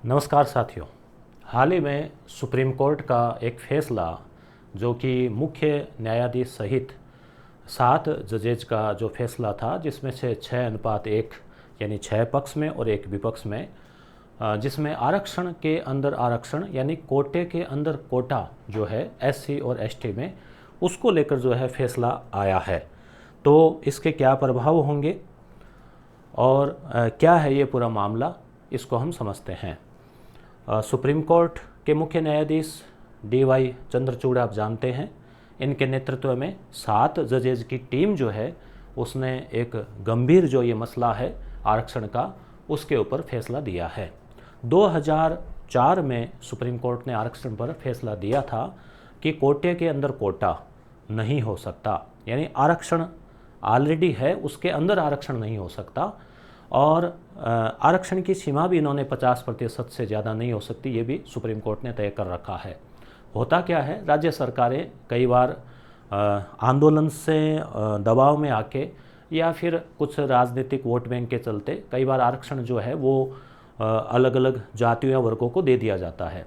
नमस्कार साथियों। हाल ही में सुप्रीम कोर्ट का एक फैसला जो कि मुख्य न्यायाधीश सहित 7 जजेज का जो फैसला था, जिसमें से 6:1 यानी 6 पक्ष में और 1 विपक्ष में, जिसमें आरक्षण के अंदर आरक्षण यानी कोटे के अंदर कोटा जो है एससी और एसटी में, उसको लेकर जो है फैसला आया है। तो इसके क्या प्रभाव होंगे और क्या है ये पूरा मामला, इसको हम समझते हैं। सुप्रीम कोर्ट के मुख्य न्यायाधीश DY चंद्रचूड़ आप जानते हैं, इनके नेतृत्व में 7 जजेज की टीम जो है उसने एक गंभीर जो ये मसला है आरक्षण का, उसके ऊपर फैसला दिया है। 2004 में सुप्रीम कोर्ट ने आरक्षण पर फैसला दिया था कि कोटे के अंदर कोटा नहीं हो सकता, यानी आरक्षण ऑलरेडी है उसके अंदर आरक्षण नहीं हो सकता, और आरक्षण की सीमा भी इन्होंने 50% से ज़्यादा नहीं हो सकती, ये भी सुप्रीम कोर्ट ने तय कर रखा है। होता क्या है, राज्य सरकारें कई बार आंदोलन से दबाव में आके या फिर कुछ राजनीतिक वोट बैंक के चलते कई बार आरक्षण जो है वो अलग अलग जातियों या वर्गों को दे दिया जाता है।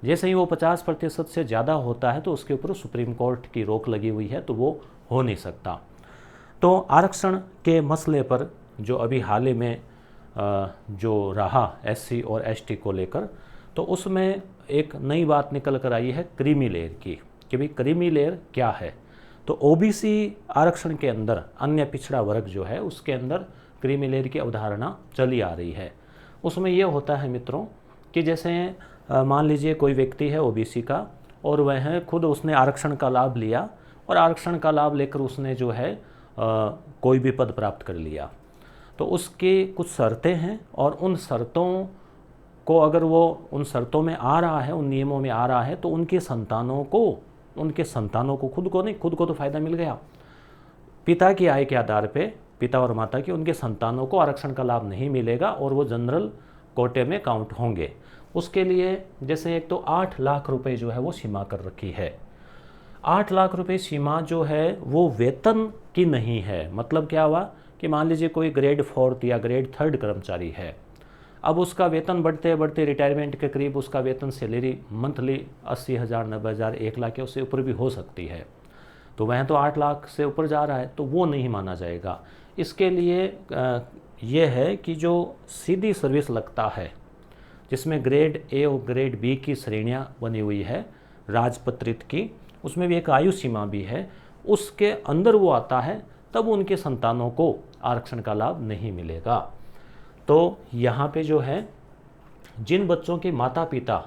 जैसे ही वो 50% से ज़्यादा होता है तो उसके ऊपर सुप्रीम कोर्ट की रोक लगी हुई है, तो वो हो नहीं सकता। तो आरक्षण के मसले पर जो अभी हाल ही में जो रहा एससी और एसटी को लेकर, तो उसमें एक नई बात निकल कर आई है क्रीमी लेयर की, कि भाई क्रीमी लेयर क्या है। तो ओबीसी आरक्षण के अंदर अन्य पिछड़ा वर्ग जो है उसके अंदर क्रीमी लेयर की अवधारणा चली आ रही है। उसमें यह होता है मित्रों कि जैसे मान लीजिए कोई व्यक्ति है ओबीसी का, और वह खुद उसने आरक्षण का लाभ लिया, और आरक्षण का लाभ लेकर उसने जो है कोई भी पद प्राप्त कर लिया, तो उसकी कुछ शर्तें हैं, और उन शर्तों को अगर वो उन शर्तों में आ रहा है, उन नियमों में आ रहा है, तो उनके संतानों को खुद को तो फ़ायदा मिल गया। पिता की आय के आधार पे, पिता और माता की, उनके संतानों को आरक्षण का लाभ नहीं मिलेगा और वो जनरल कोटे में काउंट होंगे। उसके लिए जैसे एक तो 8 लाख रुपए जो है वो सीमा कर रखी है। 8 लाख रुपए सीमा जो है वो वेतन की नहीं है। मतलब क्या हुआ कि मान लीजिए कोई ग्रेड 4 या ग्रेड 3 कर्मचारी है, अब उसका वेतन बढ़ते बढ़ते रिटायरमेंट के करीब उसका वेतन सैलरी मंथली 80,000, 90,000, 1 लाख या उससे ऊपर भी हो सकती है, तो वह तो 8 लाख से ऊपर जा रहा है, तो वो नहीं माना जाएगा। इसके लिए ये है कि जो सीधी सर्विस लगता है, जिसमें ग्रेड A और ग्रेड B की श्रेणियाँ बनी हुई है राजपत्रित की, उसमें भी एक आयु सीमा भी है, उसके अंदर वो आता है, तब उनके संतानों को आरक्षण का लाभ नहीं मिलेगा। तो यहाँ पे जो है, जिन बच्चों के माता पिता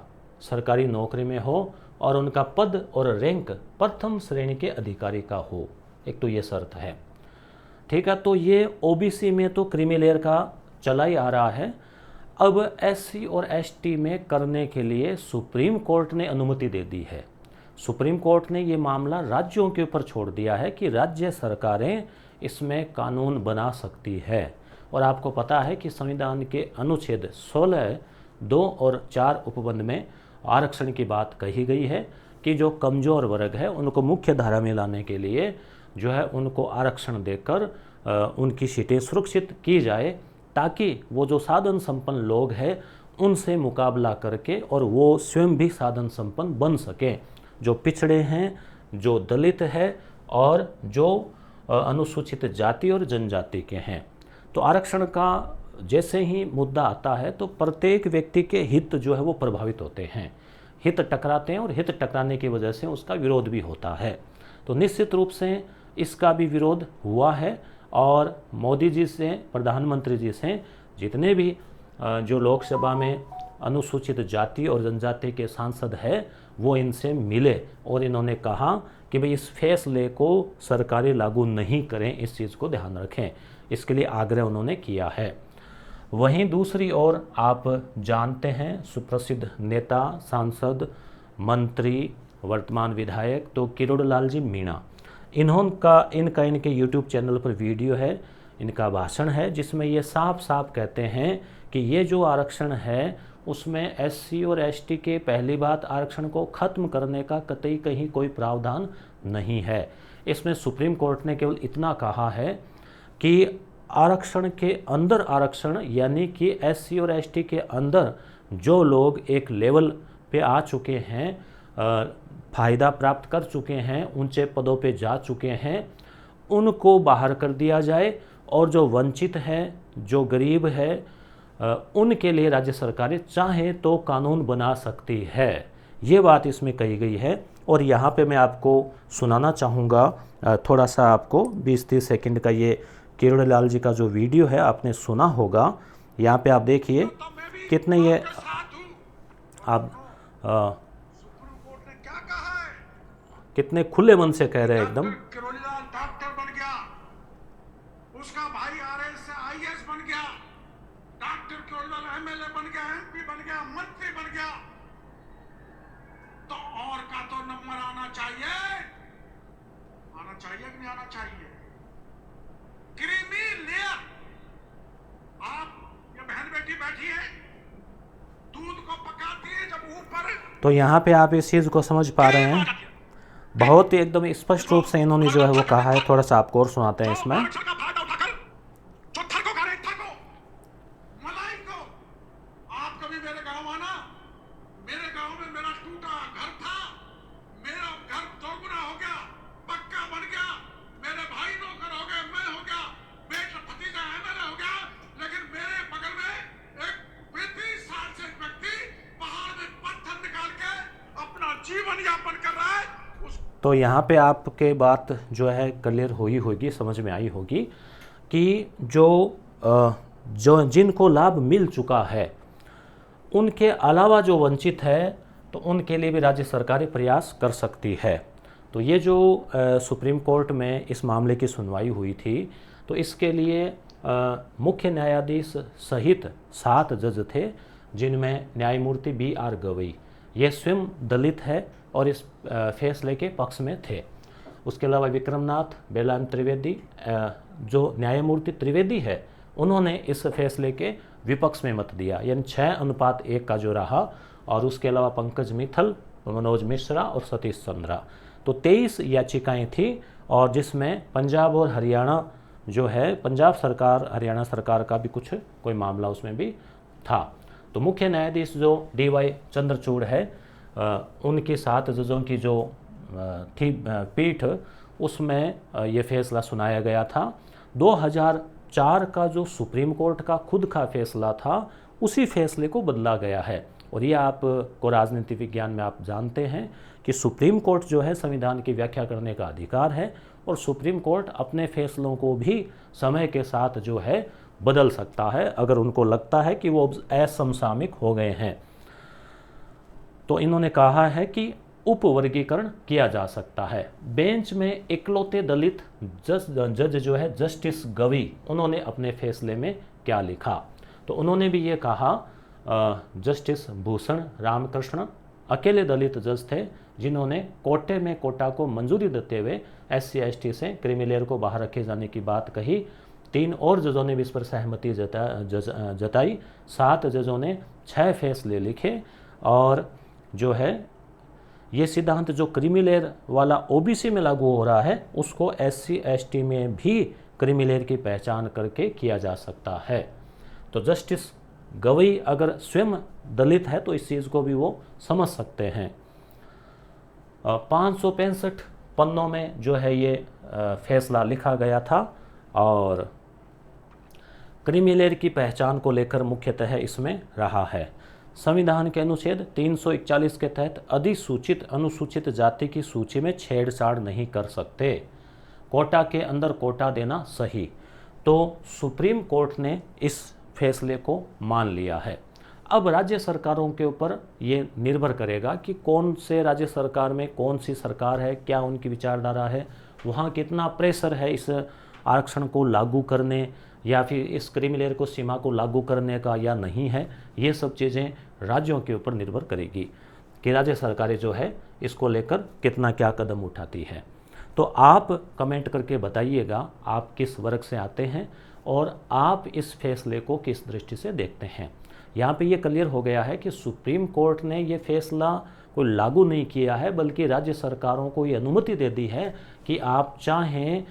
सरकारी नौकरी में हो और उनका पद और रैंक प्रथम श्रेणी के अधिकारी का हो, एक तो ये शर्त है, ठीक है। तो ये ओबीसी में तो क्रीमी लेयर का चला ही आ रहा है। अब एससी और एसटी में करने के लिए सुप्रीम कोर्ट ने अनुमति दे दी है। सुप्रीम कोर्ट ने ये मामला राज्यों के ऊपर छोड़ दिया है कि राज्य सरकारें इसमें कानून बना सकती है। और आपको पता है कि संविधान के अनुच्छेद 16, 2 और 4 उपबंध में आरक्षण की बात कही गई है कि जो कमज़ोर वर्ग है उनको मुख्य धारा में लाने के लिए जो है उनको आरक्षण देकर उनकी सीटें सुरक्षित की जाए, ताकि वो जो साधन संपन्न लोग हैं उनसे मुकाबला करके और वो स्वयं भी साधन संपन्न बन सकें, जो पिछड़े हैं, जो दलित है और जो अनुसूचित जाति और जनजाति के हैं। तो आरक्षण का जैसे ही मुद्दा आता है तो प्रत्येक व्यक्ति के हित जो है वो प्रभावित होते हैं, हित टकराते हैं, और हित टकराने की वजह से उसका विरोध भी होता है। तो निश्चित रूप से इसका भी विरोध हुआ है, और मोदी जी से, प्रधानमंत्री जी से, जितने भी जो लोकसभा में अनुसूचित जाति और जनजाति के सांसद हैं वो इनसे मिले, और इन्होंने कहा कि भाई इस फैसले को सरकारें लागू नहीं करें, इस चीज़ को ध्यान रखें, इसके लिए आग्रह उन्होंने किया है। वहीं दूसरी ओर आप जानते हैं सुप्रसिद्ध नेता, सांसद, मंत्री, वर्तमान विधायक तो किरोड़लाल जी मीणा, इनके यूट्यूब चैनल पर वीडियो है, इनका भाषण है, जिसमें ये साफ साफ कहते हैं कि ये जो आरक्षण है उसमें एससी और एसटी के, पहली बात, आरक्षण को ख़त्म करने का कतई कहीं कोई प्रावधान नहीं है। इसमें सुप्रीम कोर्ट ने केवल इतना कहा है कि आरक्षण के अंदर आरक्षण, यानी कि एससी और एसटी के अंदर जो लोग एक लेवल पे आ चुके हैं, फ़ायदा प्राप्त कर चुके हैं, ऊंचे पदों पे जा चुके हैं, उनको बाहर कर दिया जाए, और जो वंचित है, जो गरीब है, उनके लिए राज्य सरकारें चाहें तो कानून बना सकती है। ये बात इसमें कही गई है। और यहाँ पे मैं आपको सुनाना चाहूँगा थोड़ा सा, आपको 20-30 सेकंड का ये किरण लाल जी का जो वीडियो है आपने सुना होगा। यहाँ पे आप देखिए कितने ये आप कितने खुले मन से कह रहे हैं एकदम। डॉक्टर बन गया, उसका भाई आरएस से आईएएस बन गया, डॉक्टर किरोड़ीलाल एमएलए बन गया, एमपी बन गया, मंत्री बन गया, तो और का तो नंबर आना चाहिए कि नहीं आना चाहिए? Creamy layer. आप ये बहन बेटी बैठी है, दूध को पकाती है, जब ऊपर तो यहाँ पे आप इस चीज़ को समझ पा रहे हैं, बहुत ही एकदम स्पष्ट रूप से इन्होंने जो है वो कहा है। थोड़ा सा आपको और सुनाते हैं इसमें। आप कभी मेरे गांव आना, मेरे गांव में मेरा टूटा घर था, मेरा घर दोगुना हो गया, पक्का बन गया, मेरे भाई नौकर हो गए, मैं हो गया, बेटा भतीजा एमएलए हो गया, लेकिन मेरे बगल में एक 35 साल से एक व्यक्ति पहाड़ में पत्थर निकाल के अपना जीवन यापन कर रहा है। तो यहाँ पे आपके बात जो है क्लियर हुई होगी, समझ में आई होगी कि जो जिनको लाभ मिल चुका है, उनके अलावा जो वंचित है, तो उनके लिए भी राज्य सरकारें प्रयास कर सकती है। तो ये जो सुप्रीम कोर्ट में इस मामले की सुनवाई हुई थी, तो इसके लिए मुख्य न्यायाधीश सहित 7 जज थे, जिनमें न्यायमूर्ति BR गवई, ये स्वयं दलित है और इस फैसले के पक्ष में थे। उसके अलावा विक्रमनाथ, बेलान त्रिवेदी, जो न्यायमूर्ति त्रिवेदी है, उन्होंने इस फैसले के विपक्ष में मत दिया, यानी 6:1 का जो रहा। और उसके अलावा पंकज मित्तल, मनोज मिश्रा और सतीश चंद्रा, तो 23 याचिकाएं थी, और जिसमें पंजाब और हरियाणा जो है, पंजाब सरकार हरियाणा सरकार का भी कुछ कोई मामला उसमें भी था। तो मुख्य न्यायाधीश जो DY चंद्रचूड़ है, उनके 7 जजों की जो थी पीठ, उसमें ये फैसला सुनाया गया था। 2004 का जो सुप्रीम कोर्ट का खुद का फैसला था, उसी फैसले को बदला गया है। और ये आपको राजनीति विज्ञान में आप जानते हैं कि सुप्रीम कोर्ट जो है, संविधान की व्याख्या करने का अधिकार है, और सुप्रीम कोर्ट अपने फैसलों को भी समय के साथ जो है बदल सकता है, अगर उनको लगता है कि वो असमसामयिक हो गए हैं। तो इन्होंने कहा है कि उपवर्गीकरण किया जा सकता है। बेंच में इकलौते दलित जज जो है जस्टिस गवई, उन्होंने अपने फैसले में क्या लिखा, तो उन्होंने भी ये कहा, जस्टिस भूषण रामकृष्ण अकेले दलित जज थे, जिन्होंने कोटे में कोटा को मंजूरी देते हुए SC/ST से क्रीमी को बाहर रखे जाने की बात कही। 3 और जजों ने भी इस पर सहमति जताई। 7 जजों ने 6 फैसले लिखे, और जो है ये सिद्धांत जो क्रीमी लेयर वाला OBC में लागू हो रहा है, उसको SC/ST में भी क्रीमी लेयर की पहचान करके किया जा सकता है। तो जस्टिस गवई अगर स्वयं दलित है, तो इस चीज़ को भी वो समझ सकते हैं। 565 पन्नों में जो है ये फैसला लिखा गया था, और क्रीमी लेयर की पहचान को लेकर मुख्यतः इसमें रहा है। संविधान के अनुच्छेद 341 के तहत अधिसूचित अनुसूचित जाति की सूची में छेड़छाड़ नहीं कर सकते, कोटा के अंदर कोटा देना सही। तो सुप्रीम कोर्ट ने इस फैसले को मान लिया है। अब राज्य सरकारों के ऊपर ये निर्भर करेगा कि कौन से राज्य सरकार में कौन सी सरकार है, क्या उनकी विचारधारा है, वहाँ कितना प्रेशर है इस आरक्षण को लागू करने या फिर इस क्रीमी लेयर को सीमा को लागू करने का या नहीं है। ये सब चीज़ें राज्यों के ऊपर निर्भर करेगी कि राज्य सरकारें जो है इसको लेकर कितना क्या कदम उठाती है। तो आप कमेंट करके बताइएगा आप किस वर्ग से आते हैं और आप इस फैसले को किस दृष्टि से देखते हैं। यहाँ पे ये क्लियर हो गया है कि सुप्रीम कोर्ट ने ये फैसला कोई लागू नहीं किया है, बल्कि राज्य सरकारों को ये अनुमति दे दी है कि आप चाहें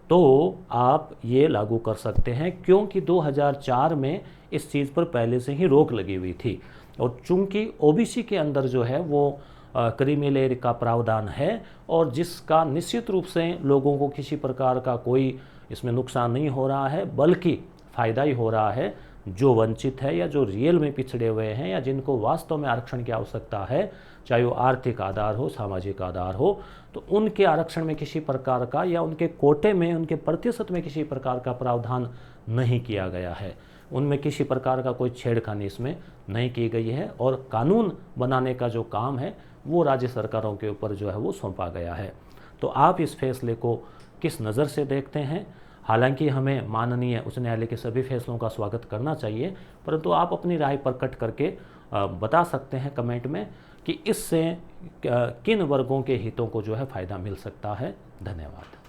तो आप ये लागू कर सकते हैं, क्योंकि 2004 में इस चीज़ पर पहले से ही रोक लगी हुई थी। और चूंकि ओबीसी के अंदर जो है वो क्रीमी लेयर का प्रावधान है और जिसका निश्चित रूप से लोगों को किसी प्रकार का कोई इसमें नुकसान नहीं हो रहा है, बल्कि फ़ायदा ही हो रहा है। जो वंचित है या जो रियल में पिछड़े हुए हैं या जिनको वास्तव में आरक्षण की आवश्यकता है, चाहे वो आर्थिक आधार हो, सामाजिक आधार हो, तो उनके आरक्षण में किसी प्रकार का या उनके कोटे में, उनके प्रतिशत में किसी प्रकार का प्रावधान नहीं किया गया है। उनमें किसी प्रकार का कोई छेड़खानी इसमें नहीं की गई है और कानून बनाने का जो काम है वो राज्य सरकारों के ऊपर जो है वो सौंपा गया है। तो आप इस फैसले को किस नज़र से देखते हैं? हालांकि हमें माननीय उच्च न्यायालय के सभी फैसलों का स्वागत करना चाहिए, परंतु आप अपनी राय प्रकट करके बता सकते हैं कमेंट में कि इससे किन वर्गों के हितों को जो है फ़ायदा मिल सकता है। धन्यवाद।